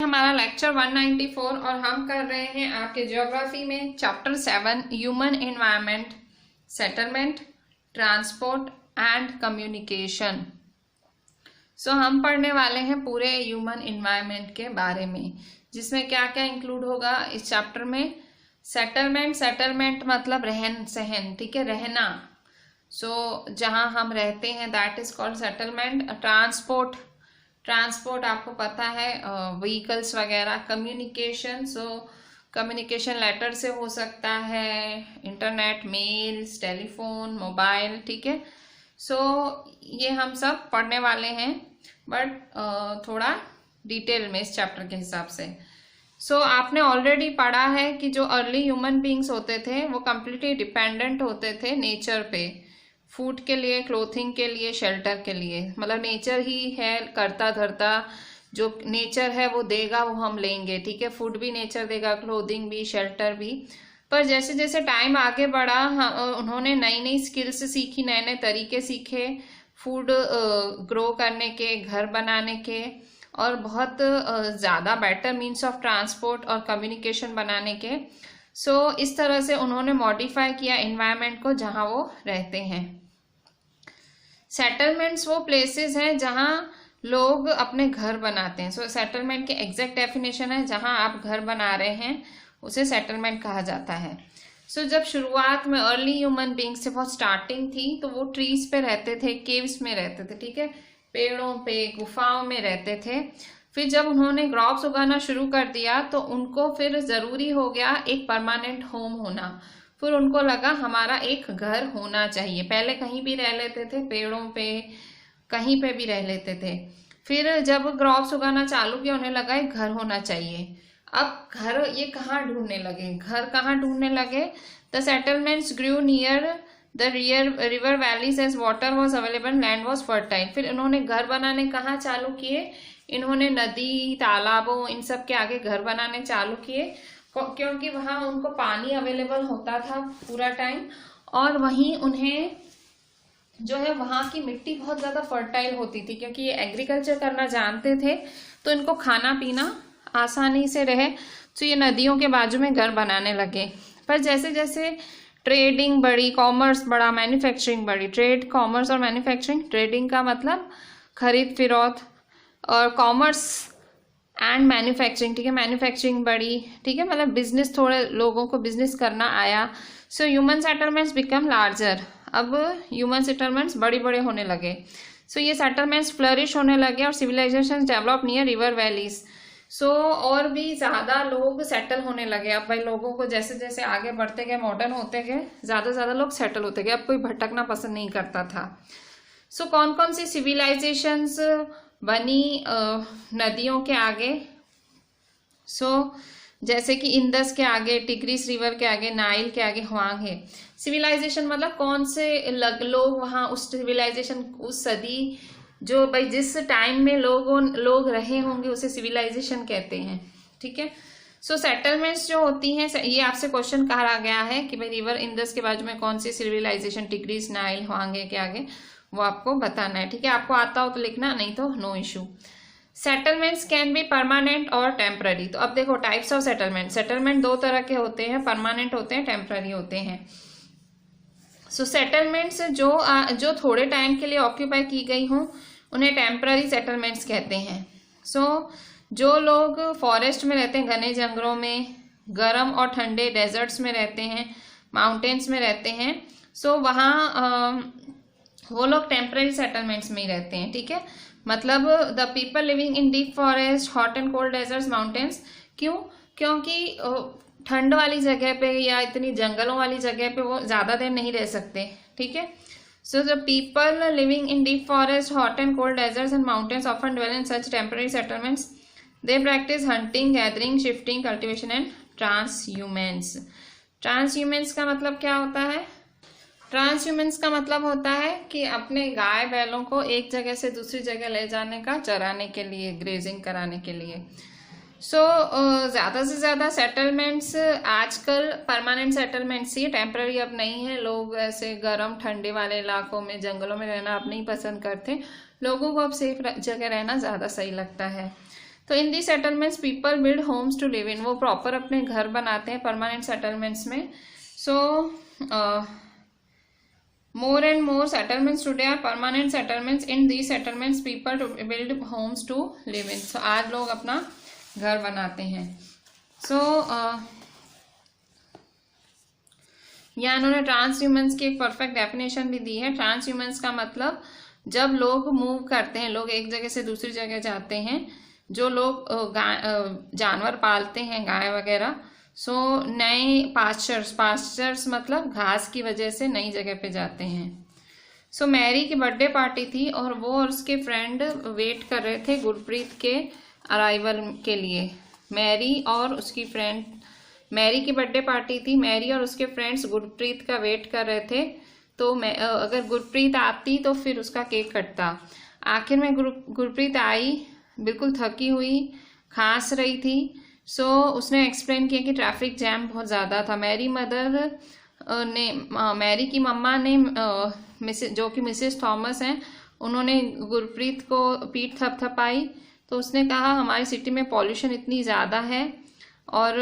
हमारा लेक्चर 194 और हम कर रहे हैं आपके ज्योग्राफी में chapter 7 human environment, settlement, transport and communication. So हम पढ़ने वाले हैं पूरे ह्यूमन एनवायरनमेंट के बारे में, जिसमें क्या क्या इंक्लूड होगा इस चैप्टर में। सेटलमेंट मतलब रहन सहन, ठीक है, रहना। सो जहाँ हम रहते हैं that is called settlement. Transport आपको पता है, व्हीकल्स वगैरह। कम्युनिकेशन, कम्युनिकेशन लेटर से हो सकता है, इंटरनेट, मेल्स, टेलीफोन, मोबाइल, ठीक है। ये हम सब पढ़ने वाले हैं, बट थोड़ा डिटेल में इस चैप्टर के हिसाब से। आपने ऑलरेडी पढ़ा है कि जो अर्ली ह्यूमन बींग्स होते थे वो कम्प्लीटली डिपेंडेंट होते थे नेचर पे, फूड के लिए, क्लोथिंग के लिए, शेल्टर के लिए। मतलब नेचर ही है करता धरता, जो नेचर है वो देगा वो हम लेंगे, ठीक है। फूड भी नेचर देगा, क्लोथिंग भी, शेल्टर भी। पर जैसे जैसे टाइम आगे बढ़ा उन्होंने नई नई स्किल्स सीखी, नए नए तरीके सीखे फूड ग्रो करने के, घर बनाने के, और बहुत ज़्यादा बेटर मीन्स ऑफ ट्रांसपोर्ट और कम्युनिकेशन बनाने के। इस तरह से उन्होंने मॉडिफाई किया एनवायरनमेंट को जहाँ वो रहते हैं। सेटलमेंट्स वो प्लेसेस हैं जहाँ लोग अपने घर बनाते हैं। सेटलमेंट के एग्जैक्ट डेफिनेशन है जहाँ आप घर बना रहे हैं उसे सेटलमेंट कहा जाता है। जब शुरुआत में अर्ली ह्यूमन बींग्स से बहुत स्टार्टिंग थी तो वो ट्रीज पे रहते थे, केव्स में रहते थे, ठीक है, पेड़ों पे, गुफाओं में रहते थे। फिर जब उन्होंने क्रॉप्स उगाना शुरू कर दिया तो उनको फिर जरूरी हो गया एक परमानेंट होम होना। फिर उनको लगा हमारा एक घर होना चाहिए। पहले कहीं भी रह लेते थे, पेड़ों पे, कहीं पे भी रह लेते थे। फिर जब क्रॉप्स उगाना चालू किया उन्हें लगा एक घर होना चाहिए। अब घर ये कहाँ ढूंढने लगे, घर कहाँ ढूंढने लगे? The settlements grew near the river valleys as water was available, land was fertile. फिर इन्होंने घर बनाने कहाँ चालू किए? इन्होंने नदी, तालाबों, इन सब के आगे घर बनाने चालू किए, क्योंकि वहां उनको पानी अवेलेबल होता था पूरा टाइम, और वहीं उन्हें जो है वहां की मिट्टी बहुत ज्यादा फर्टाइल होती थी, क्योंकि ये एग्रीकल्चर करना जानते थे तो इनको खाना पीना आसानी से रहे। ये नदियों के बाजू में घर बनाने लगे। पर जैसे जैसे ट्रेडिंग बढ़ी, कॉमर्स बढ़ा, मैन्युफैक्चरिंग बढ़ी। ट्रेड, कॉमर्स और मैन्युफैक्चरिंग। ट्रेडिंग का मतलब खरीद फिरौत, और कॉमर्स एंड मैन्युफैक्चरिंग, ठीक है, मैन्युफैक्चरिंग बढ़ी, ठीक है, मतलब बिजनेस, थोड़े लोगों को बिजनेस करना आया। Human settlements become larger. अब ह्यूमन सेटलमेंट्स बड़े बड़े होने लगे। ये सेटलमेंट्स फ्लरिश होने लगे और civilisation develop near river valleys. और भी ज्यादा लोग सेटल होने लगे। अब भाई लोगों को जैसे जैसे आगे बढ़ते गए, मॉडर्न होते गए, ज्यादा ज्यादा लोग सेटल होते गए। अब कोई भटकना पसंद नहीं करता था। कौन कौन सी सिविलाइजेशंस बनी नदियों के आगे? जैसे कि इंदस के आगे, टिग्रिस रिवर के आगे, नाइल के आगे हुआंग है। सिविलाइजेशन मतलब कौन से लोग वहां उस सिविलाइजेशन, उस सदी, जो भाई जिस टाइम में लोग रहे होंगे उसे सिविलाइजेशन कहते हैं, ठीक है। सेटलमेंट्स जो होती हैं, ये आपसे क्वेश्चन कहा गया है कि भाई रिवर इंदस के बाजू में कौन सी सिविलाइजेशन, टिग्रिस, नाइल, हुआंगे के आगे, वो आपको बताना है, ठीक है। आपको आता हो तो लिखना, नहीं तो no issue. Settlements can be permanent और टेम्पररी। तो अब देखो टाइप्स ऑफ सेटलमेंट। सेटलमेंट दो तरह के होते हैं, परमानेंट होते हैं, टेम्पररी होते हैं। सेटलमेंट्स जो थोड़े टाइम के लिए ऑक्यूपाई की गई हों उन्हें टेम्पररी सेटलमेंट्स कहते हैं। जो लोग फॉरेस्ट में रहते हैं, घने जंगलों में, गर्म और ठंडे डेजर्ट्स में रहते हैं, माउंटेन्स में रहते हैं, वहाँ वो लोग टेम्पररी सेटलमेंट्स में ही रहते हैं, ठीक है। मतलब the people living in deep forest, hot and cold deserts, mountains. क्यों? क्योंकि ठंड वाली जगह पे या इतनी जंगलों वाली जगह पे वो ज्यादा देर नहीं रह सकते, ठीक है। The people living in deep forest, hot and cold deserts and mountains often dwell in such temporary settlements. They practise hunting, gathering, shifting, cultivation and transhumance. Transhumance का मतलब क्या होता है? ट्रांसह्यूमेंस का मतलब होता है कि अपने गाय बैलों को एक जगह से दूसरी जगह ले जाने का, चराने के लिए, ग्रेजिंग कराने के लिए। ज़्यादा से ज़्यादा सेटलमेंट्स आजकल परमानेंट सेटलमेंट्स ही, टेम्पररी अब नहीं है। लोग ऐसे गर्म ठंडे वाले इलाकों में, जंगलों में रहना अब नहीं पसंद करते। लोगों को अब सेफ जगह रहना ज़्यादा सही लगता है। तो in the settlements people build homes to live in, वो प्रॉपर अपने घर बनाते हैं परमानेंट सेटलमेंट्स में. सो more and more settlements today are permanent settlements. In these settlements people to build homes to live in. So आज लोग अपना घर बनाते हैं. So यहाँ इन्होंने ट्रांसह्यूमन्स की एक परफेक्ट डेफिनेशन भी दी है. ट्रांसह्यूमन्स का मतलब जब लोग मूव करते हैं, लोग एक जगह से दूसरी जगह जाते हैं, जो लोग जानवर पालते हैं, गाय वगैरह, सो नए पास्चर्स मतलब घास की वजह से नई जगह पे जाते हैं. सो मैरी की बर्थडे पार्टी थी और वो और उसके फ्रेंड वेट कर रहे थे गुरप्रीत के अराइवल के लिए. मैरी की बर्थडे पार्टी थी. मैरी और उसके फ्रेंड्स गुरप्रीत का वेट कर रहे थे. तो अगर गुरप्रीत आती तो फिर उसका केक कटता. आखिर में गुरप्रीत आई, बिल्कुल थकी हुई, खांस रही थी. सो उसने एक्सप्लेन किया कि ट्रैफिक जैम बहुत ज़्यादा था. मैरी की मम्मा ने जो कि मिसेस थॉमस हैं, उन्होंने गुरप्रीत को पीठ थपथपाई. तो उसने कहा हमारी सिटी में पॉल्यूशन इतनी ज़्यादा है और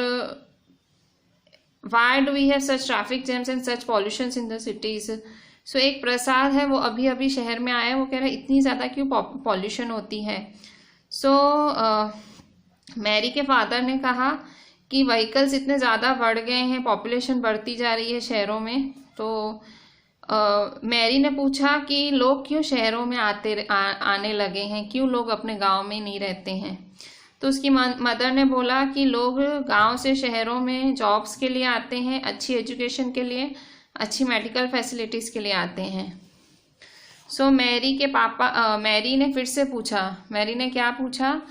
why do we have such traffic jams and such pollution in the cities. So एक प्रसाद है, वो अभी अभी शहर में आया, वो कह रहा है इतनी ज़्यादा क्यों पॉल्यूशन होती है. सो मैरी के फादर ने कहा कि व्हीकल्स इतने ज़्यादा बढ़ गए हैं, पॉपुलेशन बढ़ती जा रही है शहरों में. तो मैरी ने पूछा कि लोग क्यों शहरों में आने लगे हैं, क्यों लोग अपने गांव में नहीं रहते हैं. तो उसकी मदर ने बोला कि लोग गांव से शहरों में जॉब्स के लिए आते हैं, अच्छी एजुकेशन के लिए, अच्छी मेडिकल फैसिलिटीज़ के लिए आते हैं. सो मैरी ने फिर से पूछा. मैरी ने क्या पूछा?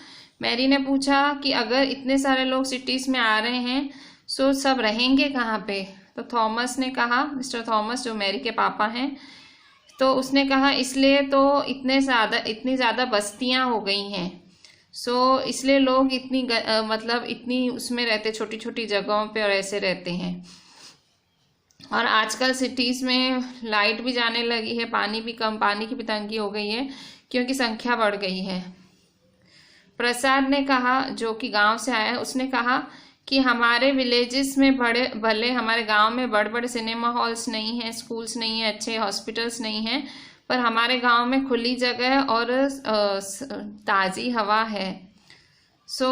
मैरी ने पूछा कि अगर इतने सारे लोग सिटीज़ में आ रहे हैं सो सब रहेंगे कहाँ पे. तो थॉमस ने कहा, मिस्टर थॉमस जो मैरी के पापा हैं, तो उसने कहा इसलिए तो इतनी ज़्यादा बस्तियाँ हो गई हैं. सो इसलिए लोग इतनी उसमें रहते, छोटी छोटी जगहों पे और ऐसे रहते हैं. और आजकल सिटीज़ में लाइट भी जाने लगी है, पानी की भी तंगी हो गई है क्योंकि संख्या बढ़ गई है. प्रसाद ने कहा, जो कि गांव से आया है, उसने कहा कि हमारे विलेजेस में भले हमारे गांव में बड़े बड़े सिनेमा हॉल्स नहीं हैं, स्कूल्स नहीं हैं, अच्छे हॉस्पिटल्स नहीं हैं, पर हमारे गांव में खुली जगह और ताज़ी हवा है. सो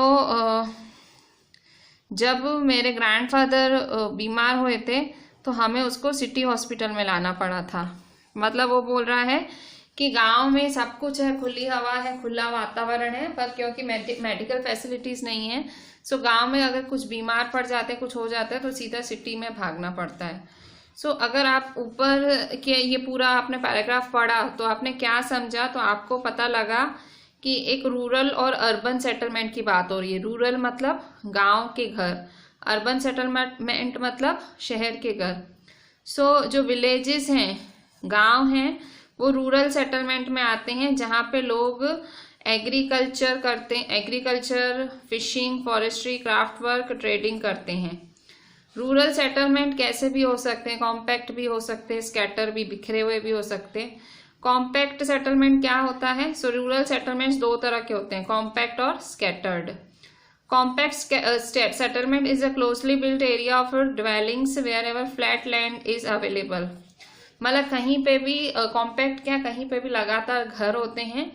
जब मेरे ग्रैंडफादर बीमार हुए थे तो हमें उसको सिटी हॉस्पिटल में लाना पड़ा था. मतलब वो बोल रहा है कि गांव में सब कुछ है, खुली हवा है, खुला वातावरण है, पर क्योंकि मेडिकल फैसिलिटीज़ नहीं है, सो गांव में अगर कुछ बीमार पड़ जाते, कुछ हो जाता है तो सीधा सिटी में भागना पड़ता है. सो अगर आप ऊपर के ये पूरा आपने पैराग्राफ पढ़ा तो आपने क्या समझा, तो आपको पता लगा कि एक रूरल और अर्बन सेटलमेंट की बात हो रही है. रूरल मतलब गाँव के घर, अर्बन सेटलमेंट मतलब शहर के घर. सो जो विलेजेस हैं, गाँव हैं, वो रूरल सेटलमेंट में आते हैं जहाँ पे लोग एग्रीकल्चर करते हैं, agriculture, fishing, forestry, craft work, trading करते हैं. रूरल सेटलमेंट कैसे भी हो सकते हैं, कॉम्पैक्ट भी हो सकते हैं, स्कैटर भी, बिखरे हुए भी हो सकते हैं. कॉम्पैक्ट सेटलमेंट क्या होता है? सो रूरल सेटलमेंट्स दो तरह के होते हैं, कॉम्पैक्ट और scattered. Compact settlement is a closely built area of dwellings wherever flat land is available. मतलब कहीं पे भी कॉम्पैक्ट क्या, कहीं पे भी लगातार घर होते हैं.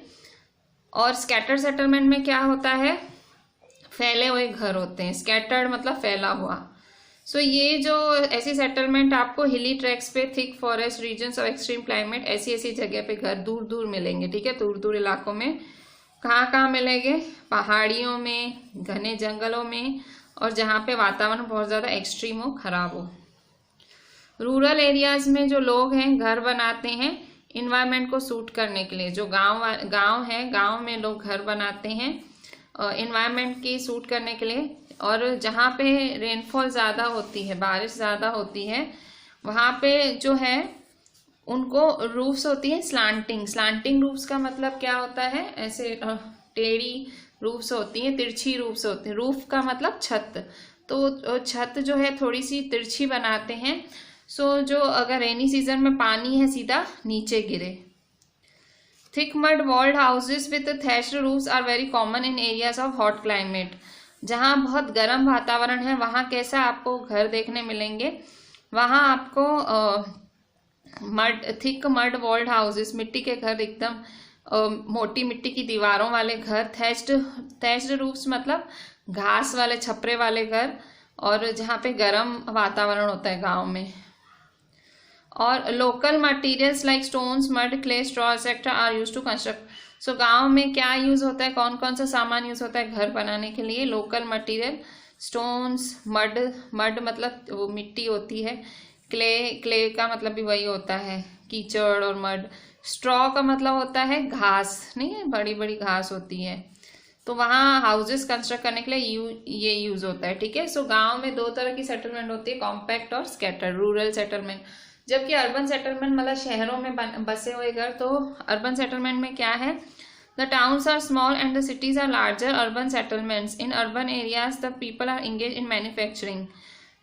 और स्कैटर्ड सेटलमेंट में क्या होता है? फैले हुए घर होते हैं. स्कैटर्ड मतलब फैला हुआ. सो ये जो ऐसी सेटलमेंट आपको हिली ट्रैक्स पे, थिक फॉरेस्ट रीजन्स और एक्सट्रीम क्लाइमेट, ऐसी जगह पे घर दूर दूर मिलेंगे. ठीक है, दूर दूर इलाकों में. कहाँ मिलेंगे? पहाड़ियों में, घने जंगलों में, और जहाँ पे वातावरण बहुत ज़्यादा एक्सट्रीम हो, खराब हो. रूरल एरियाज में जो लोग हैं घर बनाते हैं इन्वायरमेंट को सूट करने के लिए. जो गांव है, गांव में लोग घर बनाते हैं इन्वायरमेंट की सूट करने के लिए. और जहाँ पे रेनफॉल ज़्यादा होती है, बारिश ज़्यादा होती है, वहाँ पे जो है उनको रूफ्स होती है स्लांटिंग रूफ्स का मतलब क्या होता है? ऐसे टेढ़ी रूफ्स होती हैं, तिरछी रूफ्स होती हैं. रूफ का मतलब छत. तो छत जो है थोड़ी सी तिरछी बनाते हैं. सो जो अगर रेनी सीजन में पानी है सीधा नीचे गिरे. Thick mud walled houses with thatched roofs are very common in areas of hot climate. जहाँ बहुत गर्म वातावरण है वहाँ कैसा आपको घर देखने मिलेंगे, वहाँ आपको थिक मड वॉल्ड हाउसेस, मिट्टी के घर, एकदम मोटी मिट्टी की दीवारों वाले घर, थैच्ड रूफ्स मतलब घास वाले छपरे वाले घर, और जहाँ पे गर्म वातावरण होता है गांव में। और local materials like stones, mud, clay, straw etcetera are use to construct. So गांव में क्या यूज होता है, कौन कौन सा सामान यूज होता है घर बनाने के लिए? लोकल मटेरियल, स्टोन्स, मड मतलब वो मिट्टी होती है, क्ले का मतलब भी वही होता है, कीचड़ और मड। स्ट्रॉ का मतलब होता है घास, नहीं है, बड़ी बड़ी घास होती है, तो वहाँ हाउसेस कंस्ट्रक्ट करने के लिए ये यूज होता है। ठीक है। सो गांव में दो तरह की सेटलमेंट होती है, कॉम्पैक्ट और स्कैटर्ड, रूरल सेटलमेंट। जबकि अर्बन सेटलमेंट मतलब शहरों में बसे हुए घर। तो अर्बन सेटलमेंट में क्या है, the towns are small and the cities are larger urban settlements. In urban areas the people are engage in manufacturing.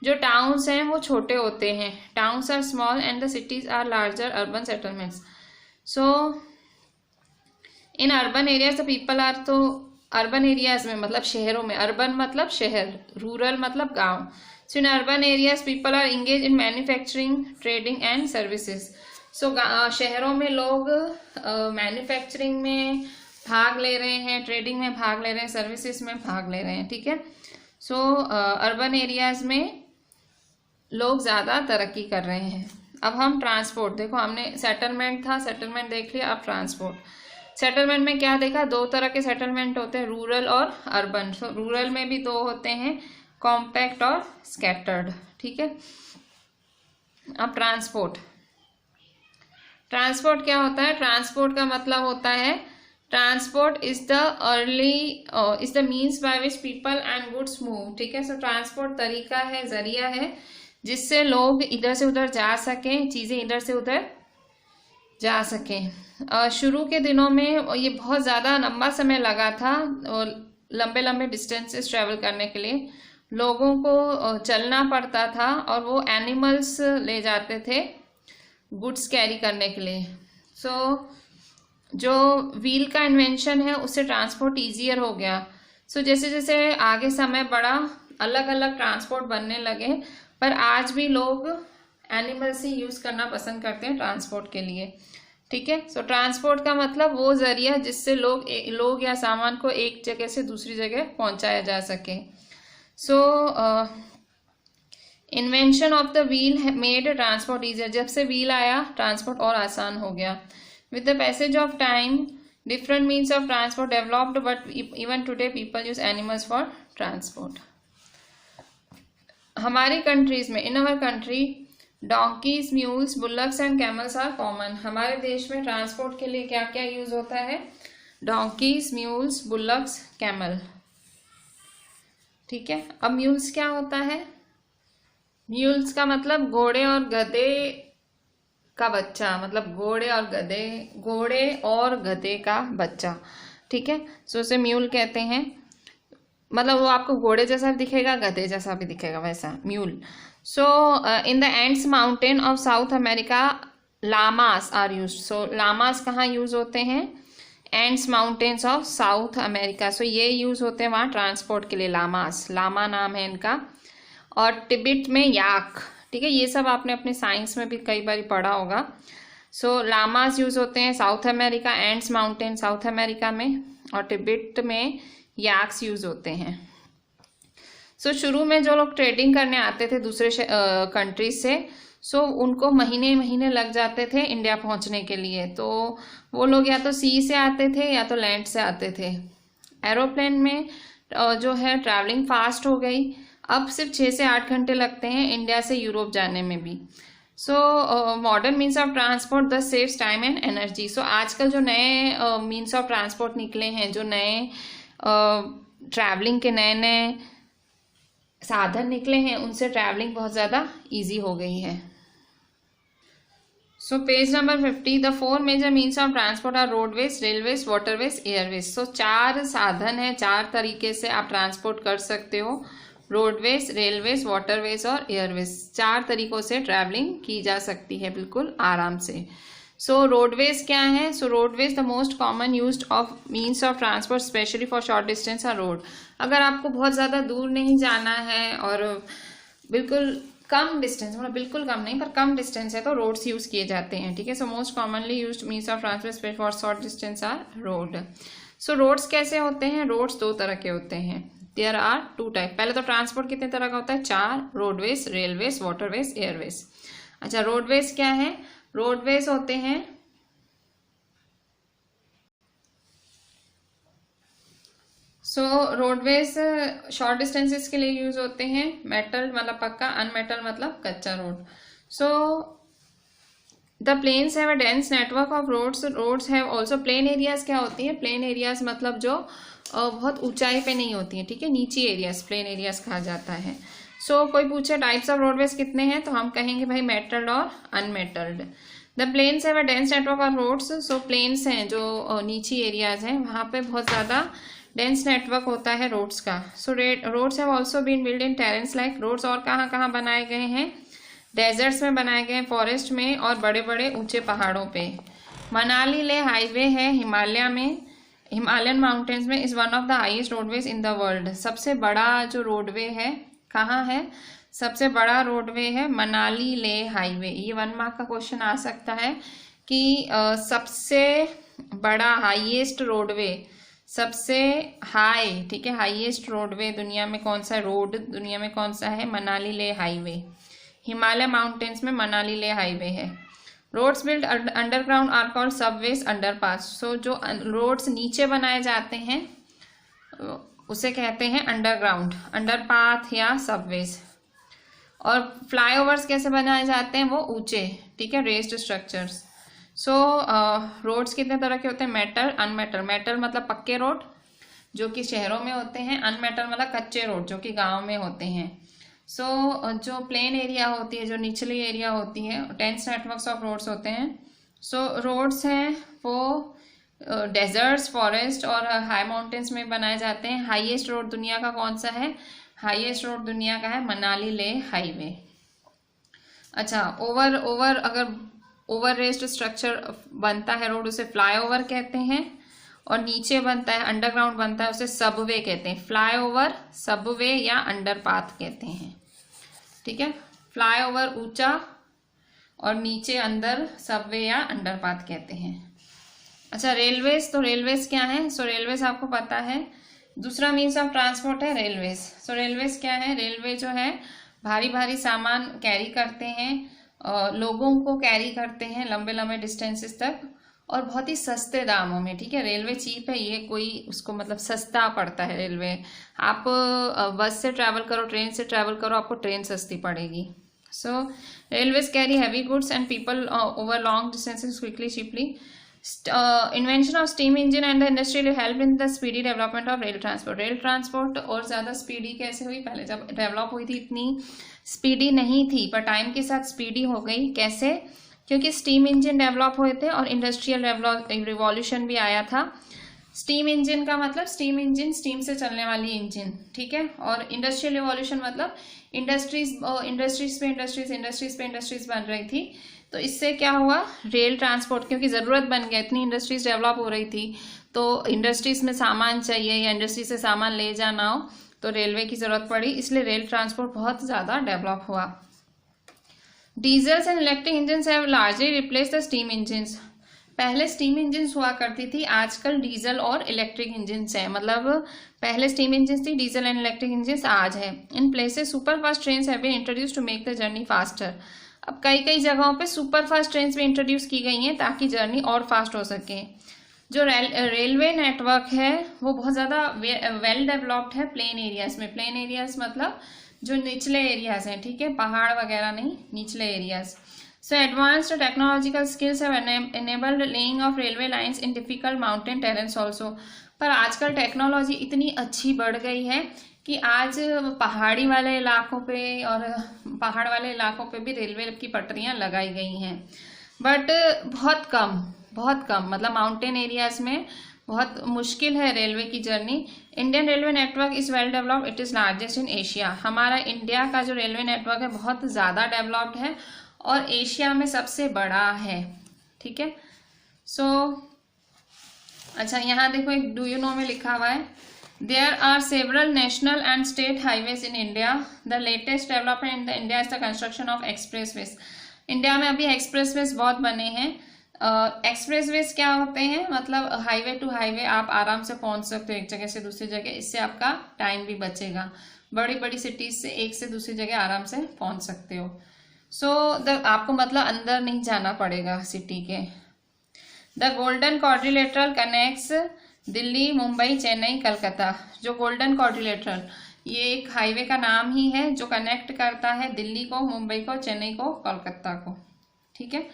जो टाउन्स हैं वो छोटे होते हैं, towns are small and the cities are larger urban settlements. So in urban areas the people are, तो urban areas में मतलब शहरों में, अर्बन मतलब शहर, रूरल मतलब गांव। So in urban areas people are engage in manufacturing, trading and services. So शहरों में लोग मैन्युफैक्चरिंग में भाग ले रहे हैं, ट्रेडिंग में भाग ले रहे हैं, सर्विसेज में भाग ले रहे हैं। ठीक है। सो अर्बन एरियाज में लोग ज़्यादा तरक्की कर रहे हैं। अब हम ट्रांसपोर्ट देखो, हमने सेटलमेंट था, सेटलमेंट देख लिया, अब ट्रांसपोर्ट। सेटलमेंट में क्या देखा, दो तरह के सेटलमेंट होते हैं, रूरल और अर्बन। तो रूरल में भी दो होते हैं, कॉम्पैक्ट और स्कैटर्ड। ठीक है। अब ट्रांसपोर्ट, ट्रांसपोर्ट क्या होता है? ट्रांसपोर्ट का मतलब होता है, transport is the means by which people and goods move. ठीक है। सो ट्रांसपोर्ट तरीका है, जरिया है जिससे लोग इधर से उधर जा सकें, चीज़ें इधर से उधर जा सकें। शुरू के दिनों में ये बहुत ज़्यादा लंबा समय लगा था, और लंबे लंबे डिस्टेंसेस ट्रैवल करने के लिए लोगों को चलना पड़ता था, और वो एनिमल्स ले जाते थे गुड्स कैरी करने के लिए। सो जो व्हील का इन्वेंशन है उससे ट्रांसपोर्ट ईजियर हो गया। सो जैसे जैसे आगे समय बढ़ा, अलग अलग ट्रांसपोर्ट बनने लगे, पर आज भी लोग एनिमल्स ही यूज़ करना पसंद करते हैं ट्रांसपोर्ट के लिए। ठीक है। सो ट्रांसपोर्ट का मतलब वो जरिया जिससे लोग या सामान को एक जगह से दूसरी जगह पहुंचाया जा सके। So invention of the wheel made transport easier. जब से व्हील आया ट्रांसपोर्ट और आसान हो गया। With the passage of time different means of transport developed, but even today people use animals for transport. हमारी कंट्रीज में, in our country, donkeys, mules, bullocks and camels are common. हमारे देश में ट्रांसपोर्ट के लिए क्या क्या यूज होता है? Donkey's, mules, bullocks, camel. ठीक है। अब म्यूल्स क्या होता है? म्यूल्स का मतलब घोड़े और गधे का बच्चा, मतलब घोड़े और गधे का बच्चा। ठीक है। सो उसे म्यूल कहते हैं, मतलब वो आपको घोड़े जैसा भी दिखेगा, गधे जैसा भी दिखेगा, वैसा mule. So in the Andes mountain of South America llamas are used. So llamas कहाँ यूज होते हैं? Andes mountains of South America. So ये यूज होते हैं वहाँ ट्रांसपोर्ट के लिए, लामास, लामा नाम है इनका। और तिब्बत में याक। ठीक है। ये सब आपने अपने साइंस में भी कई बार पढ़ा होगा। सो लामास यूज होते हैं south America, ends mountain south America में, और तिब्बत में याक्स यूज होते हैं। सो शुरू में जो लोग ट्रेडिंग करने आते थे दूसरे कंट्रीज से, सो उनको महीने महीने लग जाते थे इंडिया पहुंचने के लिए। तो वो लोग या तो सी से आते थे या तो लैंड से आते थे। एरोप्लेन में जो है ट्रैवलिंग फास्ट हो गई, अब सिर्फ 6 से 8 घंटे लगते हैं इंडिया से यूरोप जाने में भी। So modern means of transport the saves time and energy. So आजकल जो नए मीन्स ऑफ ट्रांसपोर्ट निकले हैं, जो नए ट्रैवलिंग के नए साधन निकले हैं, उनसे ट्रैवलिंग बहुत ज़्यादा इजी हो गई है। So page number 50, the 4 major means of transport are roadways, railways, waterways, airways. So 4 साधन है, 4 तरीके से आप ट्रांसपोर्ट कर सकते हो, रोडवेज, रेलवेज, वाटरवेज और एयरवेज। 4 तरीकों से ट्रैवलिंग की जा सकती है बिल्कुल आराम से। सो रोडवेज क्या है? So roadways the most common used of means of transport specially for short distance और रोड। अगर आपको बहुत ज़्यादा दूर नहीं जाना है और बिल्कुल कम डिस्टेंस, मतलब बिल्कुल कम नहीं पर कम डिस्टेंस है, तो रोड्स यूज़ किए जाते हैं, ठीक है। So most commonly used means of transport for short distance are road. So roads कैसे होते हैं? रोड्स दो तरह के होते हैं, देयर आर टू टाइप। पहले तो ट्रांसपोर्ट कितने तरह का होता है? 4, रोडवेज, रेलवेज, वाटरवेज, एयरवेज। अच्छा, रोडवेज क्या है? रोडवेज होते हैं रोडवेज शॉर्ट डिस्टेंसेस के लिए यूज होते हैं। मेटल मतलब पक्का, अनमेटल मतलब कच्चा road. The plains have a dense network of roads. Roads have also plain areas. क्या होती है प्लेन एरियाज? मतलब जो बहुत ऊंचाई पे नहीं होती है, ठीक है, नीची एरियाज प्लेन एरियाज कहा जाता है। कोई पूछे टाइप्स ऑफ रोडवेज कितने हैं, तो हम कहेंगे भाई मेटल्ड और unmetalled. The plains have a dense network of roads. Plains हैं जो नीची एरियाज हैं, वहाँ पे बहुत ज़्यादा डेंस नेटवर्क होता है रोड्स का। Roads have also been build in terrains like. Roads और कहाँ कहाँ बनाए गए हैं? डेजर्ट्स में बनाए गए हैं, फॉरेस्ट में और बड़े बड़े ऊंचे पहाड़ों पे। मनाली ले हाईवे है हिमालय में, हिमालयन माउंटेन्स में, is one of the highest roadways in the world. सबसे बड़ा जो रोडवे है कहाँ है? सबसे बड़ा रोडवे है मनाली ले हाईवे। ये 1 मार्क का क्वेश्चन आ सकता है कि सबसे बड़ा हाईएस्ट रोडवे, सबसे हाई, ठीक है, हाईएस्ट रोडवे दुनिया में कौन सा? रोड दुनिया में कौन सा है? मनाली ले हाईवे। हिमालय माउंटेन्स में मनाली ले हाईवे है। Roads build underground are called subways underpass. जो रोड्स नीचे बनाए जाते हैं उसे कहते हैं अंडरग्राउंड, अंडरपाथ या सबवेज। और फ्लाईओवर्स कैसे बनाए जाते हैं? वो ऊंचे, ठीक है, रेस्ड स्ट्रक्चर्स। रोड्स कितने तरह के होते हैं? Metal, unmetalled. मेटल मतलब पक्के रोड जो कि शहरों में होते हैं, अनमेटल मतलब कच्चे रोड जो कि गांव में होते हैं। जो प्लेन एरिया होती है, जो निचली एरिया होती है, डेंस नेटवर्क्स ऑफ रोड्स होते हैं। रोड्स हैं वो डेजर्ट्स, फॉरेस्ट और हाई माउंटेन्स में बनाए जाते हैं। हाईएस्ट रोड दुनिया का कौन सा है? हाईएस्ट रोड दुनिया का है मनाली ले हाईवे। अच्छा, अगर ओवर रेस्ड स्ट्रक्चर बनता है रोड, उसे फ्लाईओवर कहते हैं। और नीचे बनता है, अंडरग्राउंड बनता है, उसे सबवे कहते हैं। फ्लाईओवर, सबवे या अंडरपाथ कहते हैं, ठीक है। फ्लाईओवर ऊंचा और नीचे अंदर सबवे या अंडरपाथ कहते हैं। अच्छा, रेलवेज। तो रेलवेज क्या है? रेलवेज आपको पता है दूसरा मीन्स ऑफ ट्रांसपोर्ट है रेलवेज। रेलवेज क्या है? रेलवे जो है भारी भारी सामान कैरी करते हैं, लोगों को कैरी करते हैं लंबे लंबे डिस्टेंसेस तक और बहुत ही सस्ते दामों में, ठीक है। रेलवे चीप है, ये कोई उसको मतलब सस्ता पड़ता है रेलवे। आप बस से ट्रैवल करो, ट्रेन से ट्रैवल करो, आपको ट्रेन सस्ती पड़ेगी। Railways carry heavy goods and people over long distances quickly, cheaply. Invention of steam engine and the industry help in the speedy development of rail transport. Rail transport और ज़्यादा speedy कैसे हुई? पहले जब डेवलप हुई थी इतनी स्पीडी नहीं थी, पर टाइम के साथ स्पीडी हो गई। कैसे? क्योंकि स्टीम इंजन डेवलप हुए थे और इंडस्ट्रियल रिवॉल्यूशन भी आया था। स्टीम इंजन का मतलब स्टीम इंजन, स्टीम से चलने वाली इंजन, ठीक है। और इंडस्ट्रियल रिवॉल्यूशन मतलब इंडस्ट्रीज पे इंडस्ट्रीज बन रही थी। तो इससे क्या हुआ? रेल ट्रांसपोर्ट, क्योंकि ज़रूरत बन गया, इतनी इंडस्ट्रीज डेवलप हो रही थी, तो इंडस्ट्रीज में सामान चाहिए या इंडस्ट्री से सामान ले जाना हो तो रेलवे की ज़रूरत पड़ी, इसलिए रेल ट्रांसपोर्ट बहुत ज़्यादा डेवलप हुआ। Diesels and electric engines have largely replace the steam engines. पहले स्टीम इंजन्स हुआ करती थी, आजकल डीजल और इलेक्ट्रिक इंजन्स है। मतलब पहले स्टीम इंजन्स थी, डीजल एंड इलेक्ट्रिक इंजन्स आज है। In places super fast trains have been introduced to make the journey faster. अब कई कई जगहों पे सुपर फास्ट ट्रेन्स भी इंट्रोड्यूस की गई हैं ताकि जर्नी और फास्ट हो सके। जो रेलवे नेटवर्क है वो बहुत ज़्यादा वेल डेवलप्ड है प्लेन एरियाज में। प्लेन एरियाज मतलब जो निचले एरियाज हैं, ठीक है, पहाड़ वगैरह नहीं, निचले areas. Advanced technological skills have enabled laying of railway lines in difficult mountain terrains also. पर आजकल टेक्नोलॉजी इतनी अच्छी बढ़ गई है कि आज पहाड़ी वाले इलाकों पे और पहाड़ वाले इलाकों पे भी रेलवे की पटरियां लगाई गई हैं, बट बहुत कम, मतलब माउंटेन एरियाज में बहुत मुश्किल है रेलवे की journey. Indian railway network is well developed, it is largest in Asia. हमारा इंडिया का जो रेलवे नेटवर्क है बहुत ज़्यादा डेवलप्ड है और एशिया में सबसे बड़ा है, ठीक है। सो अच्छा, यहाँ देखो एक डू यू नो में लिखा हुआ है, there are several national and state highways in India, the latest development in the India is the construction of expressways. India में अभी एक्सप्रेसवेज बहुत बने हैं। एक्सप्रेसवेज क्या होते हैं, मतलब हाईवे टू हाईवे आप आराम से पहुंच सकते हो एक जगह से दूसरी जगह, इससे आपका टाइम भी बचेगा। बड़ी बड़ी सिटीज से एक से दूसरी जगह आराम से पहुंच सकते हो। सो आपको मतलब अंदर नहीं जाना पड़ेगा सिटी के। The golden quadrilateral connects Delhi, Mumbai, Chennai, Calcutta. जो गोल्डन क्वाड्रिलेटरल, ये एक हाईवे का नाम ही है जो कनेक्ट करता है दिल्ली को, मुंबई को, चेन्नई को, कोलकाता को, ठीक है।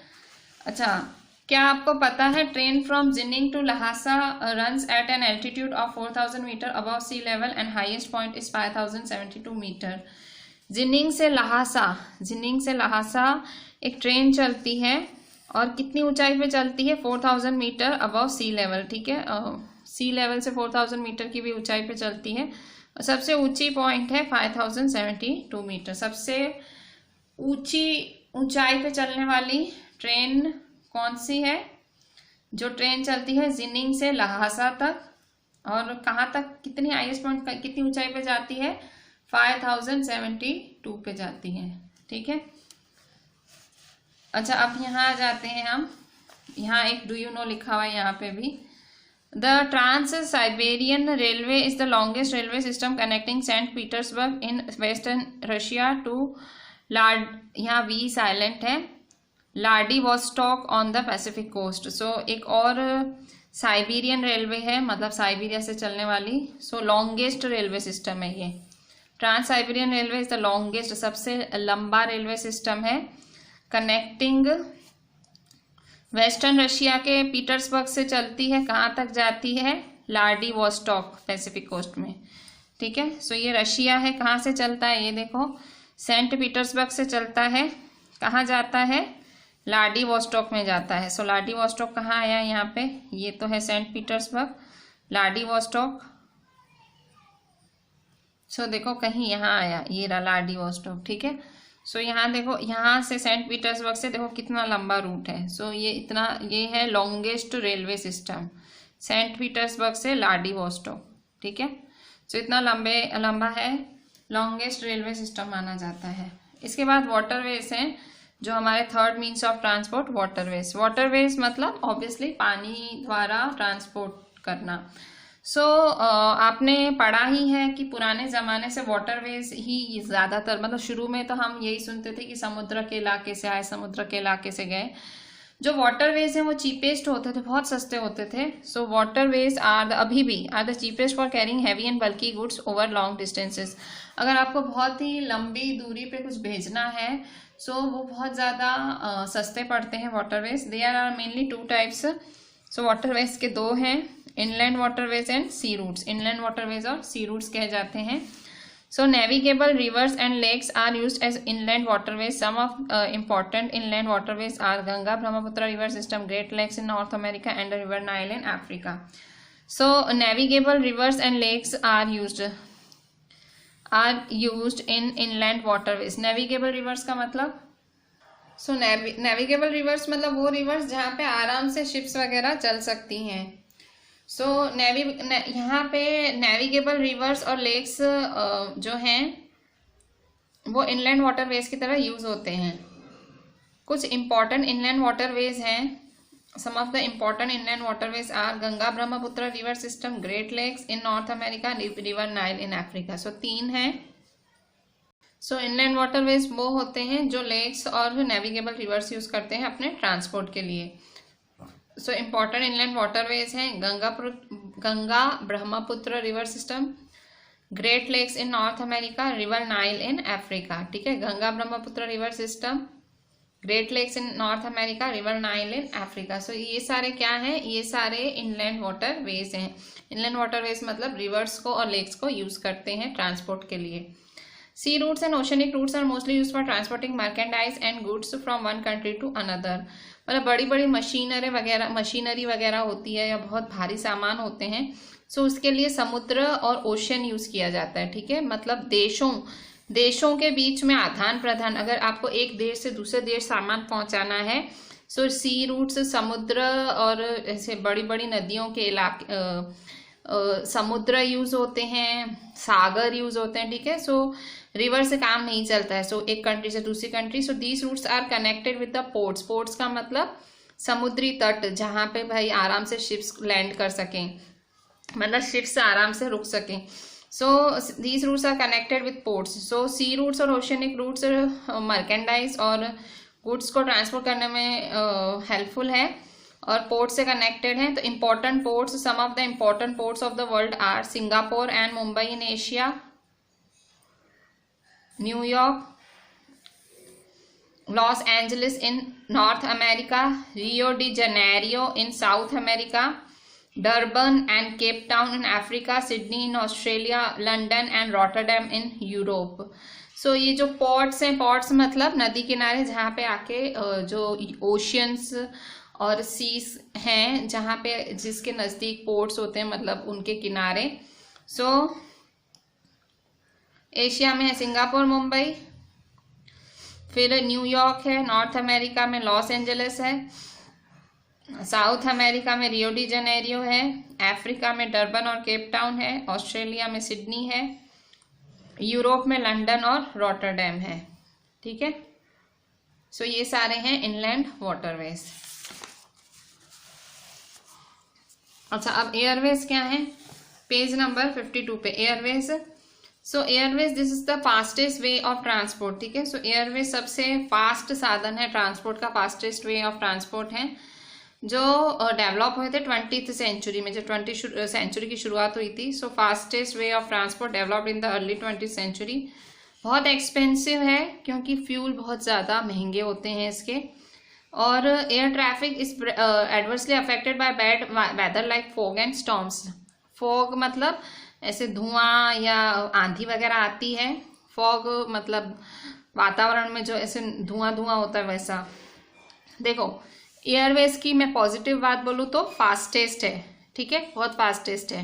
अच्छा, क्या आपको पता है train from Xining to Lhasa runs at an altitude of 4000 metre above sea level and highest point is 5072 metre. Xining से लहासा एक ट्रेन चलती है और कितनी ऊंचाई पे चलती है, 4000 मीटर अबव सी लेवल, ठीक है। सी लेवल से 4000 मीटर की भी ऊंचाई पे चलती है। सबसे ऊंची पॉइंट है 5072 मीटर। सबसे ऊंचाई पे चलने वाली ट्रेन कौन सी है? जो ट्रेन चलती है जिनिंग से लहासा तक, और कहाँ तक, कितनी हाईएस्ट पॉइंट, कितनी ऊंचाई पे जाती है, 5072 पे जाती है, ठीक है। अच्छा, अब यहाँ आ जाते हैं हम, यहाँ एक डू यू नो लिखा हुआ है यहाँ पे भी। The trans Siberian railway is the longest railway system connecting Saint Petersburg in western Russia to यहाँ वी साइलेंट है, Vladivostok on the Pacific coast. So एक और साइबेरियन रेलवे है, मतलब साइबेरिया से चलने वाली। सो लॉन्गेस्ट रेलवे सिस्टम है ये। Trans Siberian railway is the longest, सबसे लंबा रेलवे सिस्टम है, कनेक्टिंग वेस्टर्न रशिया के पीटर्सबर्ग से चलती है, कहाँ तक जाती है, व्लादिवोस्टॉक, पैसिफिक कोस्ट में, ठीक है। सो ये रशिया है, कहाँ से चलता है, ये देखो सेंट पीटर्सबर्ग से चलता है, कहाँ जाता है, व्लादिवोस्टॉक में जाता है। सो व्लादिवोस्टॉक कहाँ आया यहाँ पे, ये तो है सेंट पीटर्सबर्ग, व्लादिवोस्टॉक। सो देखो कहीं यहाँ आया, ये रहा व्लादिवोस्टॉक, ठीक है। सो यहाँ देखो, यहाँ से सेंट पीटर्सबर्ग से देखो कितना लंबा रूट है। सो ये है longest railway system, Saint Petersburg से व्लादिवोस्टॉक, ठीक है। सो इतना लंबा है, लॉन्गेस्ट रेलवे सिस्टम माना जाता है। इसके बाद वाटरवेज हैं, जो हमारे third means of transport, waterways मतलब ऑब्वियसली पानी द्वारा ट्रांसपोर्ट करना। सो आपने पढ़ा ही है कि पुराने ज़माने से वाटरवेज ही ज़्यादातर, मतलब शुरू में तो हम यही सुनते थे कि समुद्र के इलाके से आए, समुद्र के इलाके से गए। जो वाटरवेज हैं वो चीपेस्ट होते थे, बहुत सस्ते होते थे। सो वाटरवेज अभी भी are the cheapest for carrying heavy and bulky goods over long distances. अगर आपको बहुत ही लंबी दूरी पे कुछ भेजना है, सो वो बहुत ज़्यादा सस्ते पड़ते हैं waterways. There are mainly 2 types. So waterways के 2 हैं, inland waterways and sea routes. Inland waterways और सी रूट्स कहे जाते हैं। So navigable rivers and lakes are used as inland waterways. Some of important inland waterways are Ganga Brahmaputra river system, Great Lakes in North America, and the River Nile in Africa. So navigable rivers and lakes are used in inland waterways. Navigable rivers का मतलब, so navigable rivers मतलब वो rivers जहाँ पे आराम से ships वगैरह चल सकती हैं। सो यहाँ पे नेविगेबल रिवर्स और लेक्स जो हैं वो इनलैंड वाटरवेज की तरह यूज़ होते हैं। कुछ इम्पॉर्टेंट इनलैंड वाटरवेज हैं। Some of the important inland waterways are Ganga Brahmaputra river system, Great Lakes in North America, river Nile in Africa. So 3 हैं। सो इनलैंड वाटरवेज वो होते हैं जो लेक्स और नेविगेबल रिवर्स यूज़ करते हैं अपने ट्रांसपोर्ट के लिए। सो इम्पॉर्टेंट इनलैंड वाटरवेज हैं Ganga Brahmaputra river system, Great Lakes in North America, river Nile in Africa, ठीक है। Ganga Brahmaputra river system, Great Lakes in North America, river Nile in Africa. So ये सारे क्या हैं, ये सारे इनलैंड वाटरवेज हैं। इनलैंड वाटरवेज मतलब रिवर्स को और लेक्स को यूज करते हैं ट्रांसपोर्ट के लिए। Sea routes and oceanic routes are mostly use for transporting merchandise and goods from one country to another. मतलब बड़ी बड़ी मशीनरी वगैरह होती है या बहुत भारी सामान होते हैं, सो उसके लिए समुद्र और ओशन यूज किया जाता है, ठीक है। मतलब देशों के बीच में आदान प्रदान, अगर आपको एक देश से दूसरे देश सामान पहुंचाना है, सो सी रूट्स समुद्र और ऐसे बड़ी बड़ी नदियों के इलाके, समुद्र यूज होते हैं, सागर यूज होते हैं, ठीक है। सो रिवर से काम नहीं चलता है, सो एक कंट्री से दूसरी country. So these routes are connected with the ports. Ports का मतलब समुद्री तट, जहाँ पे भाई आराम से शिप्स लैंड कर सकें, मतलब शिप्स आराम से रुक सकें। So these routes are connected with ports. So sea routes और ओशियनिक रूट्स मर्केंडाइज और गुड्स को ट्रांसपोर्ट करने में हेल्पफुल है और पोर्ट से कनेक्टेड हैं। तो important ports, some of the important ports of the world are Singapore and Mumbai in Asia, New York, Los Angeles in North America, Rio de Janeiro in South America, Durban and Cape Town in Africa, Sydney in Australia, London and Rotterdam in Europe. So ये जो ports हैं, ports मतलब नदी किनारे जहाँ पे आके जो ओशियंस और सीज हैं, जहाँ पे जिसके नज़दीक पोर्ट्स होते हैं, मतलब उनके किनारे। सो एशिया में है सिंगापुर, मुंबई, फिर न्यूयॉर्क है, नॉर्थ अमेरिका में लॉस एंजलिस है, साउथ अमेरिका में रियो डी जनेरियो है, अफ्रीका में डरबन और केप टाउन है, ऑस्ट्रेलिया में सिडनी है, यूरोप में लंदन और रॉटरडैम है, ठीक है। सो ये सारे हैं इनलैंड वाटरवेज। अच्छा, अब एयरवेज क्या है, पेज नंबर 52 पे Airways. So Airways this is the fastest way of transport, ठीक है। सो एयरवेज सबसे फास्ट साधन है ट्रांसपोर्ट का, फास्टेस्ट वे ऑफ ट्रांसपोर्ट है, जो डेवलप हुए थे 20th सेंचुरी में, जब 20th सेंचुरी की शुरुआत हुई थी। So fastest way of transport developed in the early 20th century. बहुत एक्सपेंसिव है क्योंकि फ्यूल बहुत ज़्यादा महंगे होते हैं इसके, और air traffic is adversely affected by bad weather like fog and storms. Fog मतलब ऐसे धुआं या आंधी वगैरह आती है, फॉग मतलब वातावरण में जो ऐसे धुआं होता है वैसा। देखो एयरवेज की मैं पॉजिटिव बात बोलूँ तो फास्टेस्ट है, ठीक है, बहुत फास्टेस्ट है,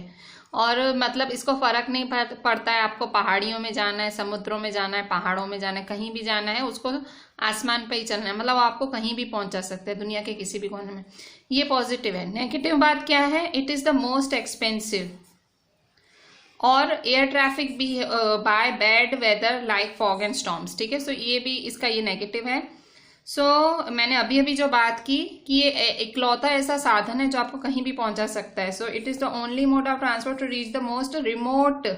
और मतलब इसको फर्क नहीं पड़ता है आपको पहाड़ियों में जाना है, समुद्रों में जाना है, पहाड़ों में जाना है, कहीं भी जाना है, उसको आसमान पे ही चलना है, मतलब आपको कहीं भी पहुंचा सकते हैं दुनिया के किसी भी कोने में। ये पॉजिटिव है। नेगेटिव बात क्या है, it is the most expensive, और एयर ट्रैफिक भी by bad weather like fog and storms, ठीक है। सो ये भी इसका ये नेगेटिव है। सो मैंने अभी जो बात की कि ये इकलौता ऐसा साधन है जो आपको कहीं भी पहुंचा सकता है। So it is the only mode of transport to reach the most remote,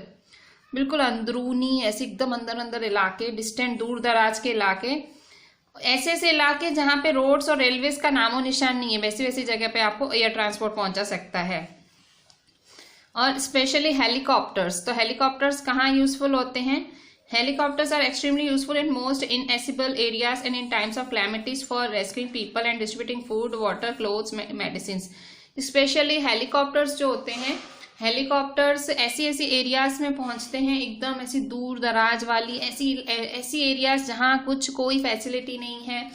बिल्कुल अंदरूनी, ऐसे एकदम अंदर इलाके, डिस्टेंट दूर दराज के इलाके, ऐसे इलाके जहाँ पे रोड्स और रेलवेज का नामो निशान नहीं है, वैसी जगह पे आपको एयर ट्रांसपोर्ट पहुंचा सकता है। और स्पेशली हेलीकॉप्टर्स, तो हेलीकॉप्टर्स कहाँ यूजफुल होते हैं, helicopters are extremely useful in most inaccessible areas and in times of calamities for rescuing people and distributing food, water, clothes, medicines. Especially helicopters जो होते हैं, हेलीकॉप्टर्स ऐसी एरियाज में पहुंचते हैं, एकदम ऐसी दूर दराज वाली ऐसी एरियाज जहाँ कोई फैसिलिटी नहीं है,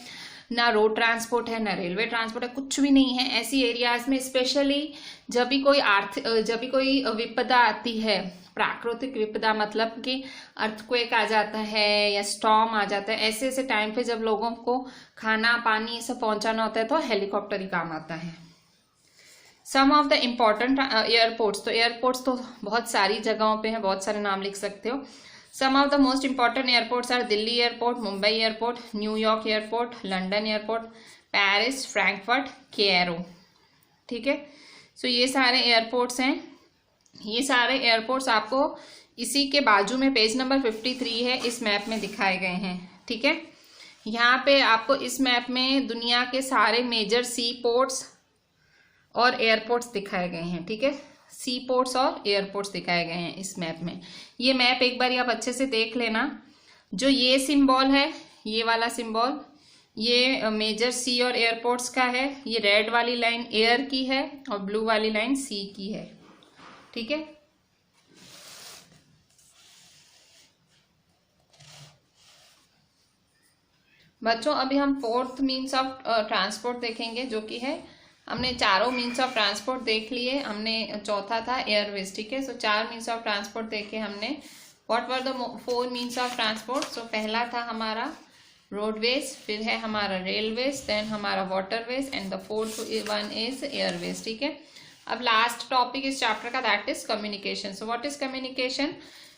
ना रोड ट्रांसपोर्ट है, ना रेलवे ट्रांसपोर्ट है, कुछ भी नहीं है। ऐसी एरियाज में स्पेशली जब भी कोई विपदा आती है, प्राकृतिक विपदा मतलब कि अर्थक्वेक आ जाता है या स्टॉर्म आ जाता है, ऐसे टाइम पे जब लोगों को खाना पानी ये सब पहुंचाना होता है तो हेलीकॉप्टर ही काम आता है। सम ऑफ द इम्पॉर्टेंट एयरपोर्ट्स, तो एयरपोर्ट्स तो बहुत सारी जगहों पे हैं, बहुत सारे नाम लिख सकते हो। Some of the most important airports are Delhi airport, Mumbai airport, New York airport, London airport, Paris, Frankfurt, Cairo, ठीक है। सो ये सारे एयरपोर्ट्स हैं। ये सारे एयरपोर्ट्स आपको इसी के बाजू में पेज नंबर 53 है, इस मैप में दिखाए गए हैं, ठीक है। यहाँ पे आपको इस मैप में दुनिया के सारे मेजर सी पोर्ट्स और एयरपोर्ट्स दिखाए गए हैं, ठीक है। सी पोर्ट्स और एयरपोर्ट्स दिखाए गए हैं इस मैप में। ये मैप एक बार आप अच्छे से देख लेना। जो ये सिंबल है, ये वाला सिंबल, ये मेजर सी और एयरपोर्ट्स का है। ये रेड वाली लाइन एयर की है और ब्लू वाली लाइन सी की है, ठीक है। बच्चों अभी हम फोर्थ मीन्स ऑफ ट्रांसपोर्ट देखेंगे, जो कि है, हमने चारों मीन्स ऑफ ट्रांसपोर्ट देख लिए, हमने चौथा था एयरवेज, ठीक है। सो 4 मीन्स ऑफ ट्रांसपोर्ट देखे हमने। What were the 4 means of transport? So पहला था हमारा रोडवेज, फिर है हमारा रेलवेज, देन हमारा waterways and the fourth one is airways. ठीक है, अब लास्ट टॉपिक इस चैप्टर का that is communication. So what is communication?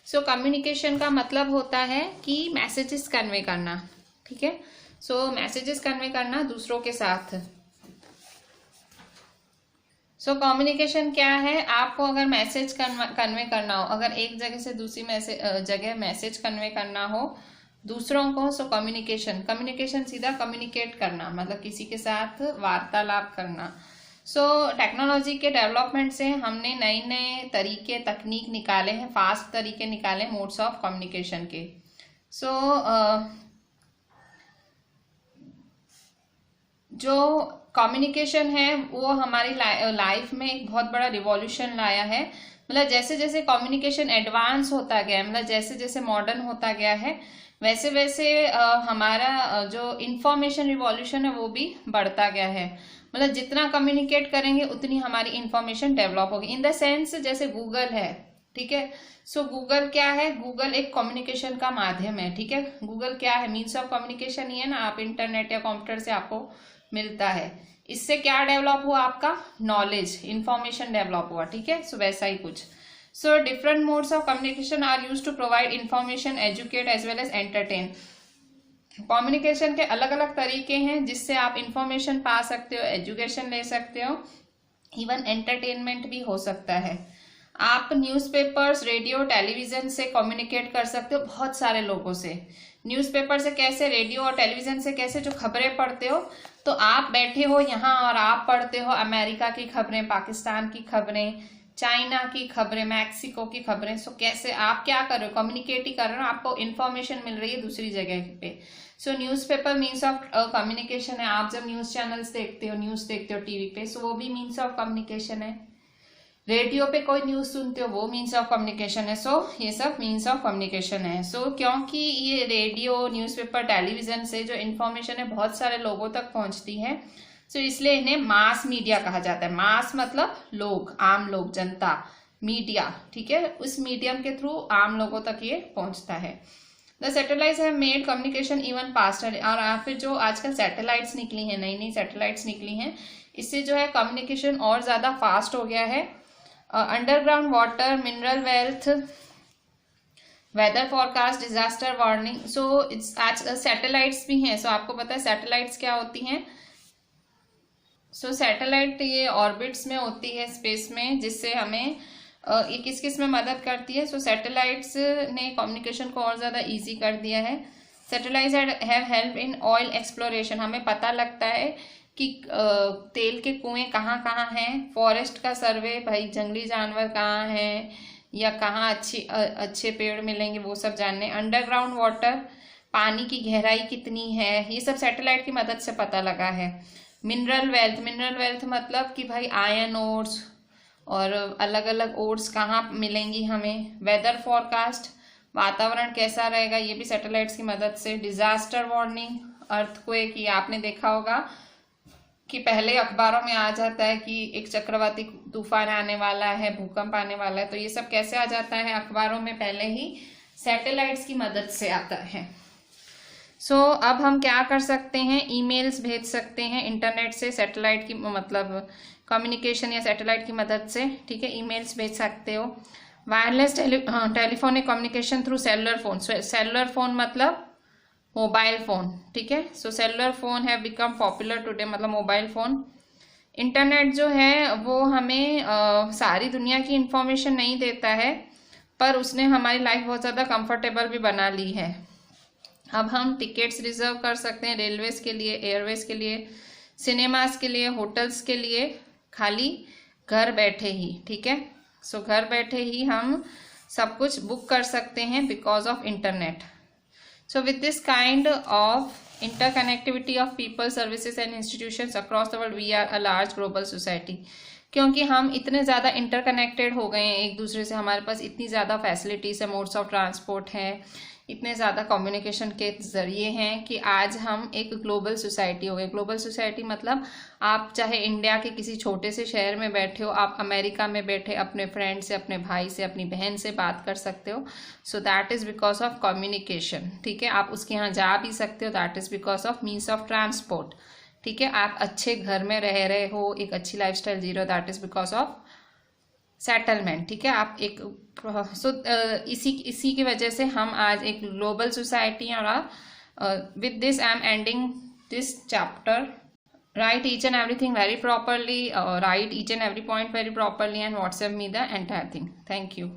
So communication का मतलब होता है कि मैसेजेस कन्वे करना। ठीक है, सो मैसेजेस कन्वे करना दूसरों के साथ। सो कम्युनिकेशन क्या है? आपको अगर मैसेज कन्वे करना हो, अगर एक जगह से दूसरी जगह मैसेज कन्वे करना हो दूसरों को, सो कम्युनिकेशन सीधा कम्युनिकेट करना, मतलब किसी के साथ वार्तालाप करना। सो टेक्नोलॉजी के डेवलपमेंट से हमने नए नए तरीके, तकनीक निकाले हैं, फास्ट तरीके निकाले मोड्स ऑफ कम्युनिकेशन के। सो जो कम्युनिकेशन है वो हमारी लाइफ में एक बहुत बड़ा रिवॉल्यूशन लाया है। मतलब जैसे जैसे कम्युनिकेशन एडवांस होता गया है, मतलब जैसे जैसे मॉडर्न होता गया है, वैसे वैसे हमारा जो इंफॉर्मेशन रिवॉल्यूशन है वो भी बढ़ता गया है। मतलब जितना कम्युनिकेट करेंगे उतनी हमारी इंफॉर्मेशन डेवलप होगी। इन द सेंस जैसे गूगल है, ठीक है, सो गूगल क्या है? गूगल एक कम्युनिकेशन का माध्यम है। ठीक है, गूगल क्या है? मीन्स ऑफ कम्युनिकेशन ही है ना, आप इंटरनेट या कंप्यूटर से आपको मिलता है। इससे क्या डेवलप हुआ? आपका नॉलेज, इंफॉर्मेशन डेवलप हुआ। ठीक है, सो वैसा ही कुछ। So different modes of communication are use to provide information, educate as well as entertain. Communication के अलग अलग तरीके हैं जिससे आप इंफॉर्मेशन पा सकते हो, एजुकेशन ले सकते हो, इवन एंटरटेनमेंट भी हो सकता है। आप न्यूज़पेपर्स, रेडियो, टेलीविजन से कम्युनिकेट कर सकते हो बहुत सारे लोगों से। न्यूज़पेपर से कैसे? रेडियो और टेलीविजन से कैसे? जो खबरें पढ़ते हो, तो आप बैठे हो यहाँ और आप पढ़ते हो अमेरिका की खबरें, पाकिस्तान की खबरें, चाइना की खबरें, मैक्सिको की खबरें। सो कैसे आप क्या कर रहे हो? कम्युनिकेट ही कर रहे हो, आपको इन्फॉर्मेशन मिल रही है दूसरी जगह पे। सो न्यूज़पेपर मीन्स ऑफ कम्युनिकेशन है। आप जब न्यूज़ चैनल्स देखते हो, न्यूज़ देखते हो टीवी पे, सो वो भी मीन्स ऑफ कम्युनिकेशन है। रेडियो पे कोई न्यूज़ सुनते हो, वो मीन्स ऑफ कम्युनिकेशन है। सो ये सब मीन्स ऑफ कम्युनिकेशन है। सो क्योंकि ये रेडियो, न्यूज़पेपर, टेलीविजन से जो इन्फॉर्मेशन है बहुत सारे लोगों तक पहुंचती है, सो इसलिए इन्हें मास मीडिया कहा जाता है। मास मतलब लोग, आम लोग, जनता, मीडिया। ठीक है, उस मीडियम के थ्रू आम लोगों तक ये पहुंचता है। The satellites have made communication even faster. और फिर जो आजकल सैटेलाइट्स निकली हैं, नई नई सैटेलाइट्स निकली हैं, इससे जो है कम्युनिकेशन और ज़्यादा फास्ट हो गया है। Underground water, mineral wealth, weather forecast, disaster warning. So आज सैटेलाइट्स भी हैं। सो आपको पता है सैटेलाइट्स क्या होती हैं? सो सैटेलाइट ये ऑर्बिट्स में होती है, स्पेस में, जिससे हमें ये किस किस में मदद करती है? सो सैटेलाइट्स ने कम्युनिकेशन को और ज़्यादा इजी कर दिया है। Satellites have help in oil exploration. हमें पता लगता है कि तेल के कुएं कहाँ कहाँ हैं। फॉरेस्ट का सर्वे, भाई जंगली जानवर कहाँ हैं या कहाँ अच्छे पेड़ मिलेंगे, वो सब जानने। अंडरग्राउंड वाटर, पानी की गहराई कितनी है, ये सब सैटेलाइट की मदद से पता लगा है। मिनरल वेल्थ, मिनरल वेल्थ मतलब कि भाई आयरन ओर्स और अलग अलग ओर्स कहाँ मिलेंगी हमें। वेदर फॉरकास्ट, वातावरण कैसा रहेगा, ये भी सैटेलाइट्स की मदद से। डिजास्टर वार्निंग, अर्थक्वेक, ये आपने देखा होगा कि पहले अखबारों में आ जाता है कि एक चक्रवाती तूफान आने वाला है, भूकंप आने वाला है, तो ये सब कैसे आ जाता है अखबारों में? पहले ही सैटेलाइट्स की मदद से आता है। सो अब हम क्या कर सकते हैं? ईमेल्स भेज सकते हैं इंटरनेट से, सैटेलाइट की मतलब कम्युनिकेशन या सैटेलाइट की मदद से। ठीक है, ईमेल्स भेज सकते हो। Wireless telephonic communication through cellular phone. Cellular phone मतलब मोबाइल फ़ोन। ठीक है, so cellular phone have become popular today, मतलब मोबाइल फ़ोन। इंटरनेट जो है वो हमें सारी दुनिया की इंफॉर्मेशन नहीं देता है, पर उसने हमारी लाइफ बहुत ज़्यादा कंफर्टेबल भी बना ली है। अब हम टिकट्स रिजर्व कर सकते हैं रेलवेज़ के लिए, एयरवेज के लिए, सिनेमास के लिए, होटल्स के लिए, खाली घर बैठे ही। ठीक है, सो घर बैठे ही हम सब कुछ बुक कर सकते हैं because of internet. So with this kind of interconnectivity of people, services and institutions across the world, we are a large global society. क्योंकि हम इतने ज़्यादा इंटरकनेक्टेड हो गए हैं एक दूसरे से, हमारे पास इतनी ज़्यादा फैसिलिटीज़ है, मोड्स ऑफ ट्रांसपोर्ट है, इतने ज़्यादा कम्युनिकेशन के ज़रिए हैं कि आज हम एक ग्लोबल सोसाइटी हो गए। ग्लोबल सोसाइटी मतलब आप चाहे इंडिया के किसी छोटे से शहर में बैठे हो, आप अमेरिका में बैठे अपने फ्रेंड से, अपने भाई से, अपनी बहन से बात कर सकते हो। So that is because of communication. ठीक है, आप उसके यहाँ जा भी सकते हो, that is because of means of transport. ठीक है, आप अच्छे घर में रह रहे हो, एक अच्छी लाइफस्टाइल जी रहे हो, that is because of settlement. ठीक है, आप एक इसी की वजह से हम आज एक ग्लोबल सोसाइटी हैं। और with this I am ending this chapter. Write each and everything very properly, write each and every point very properly, and WhatsApp me the entire thing. Thank you.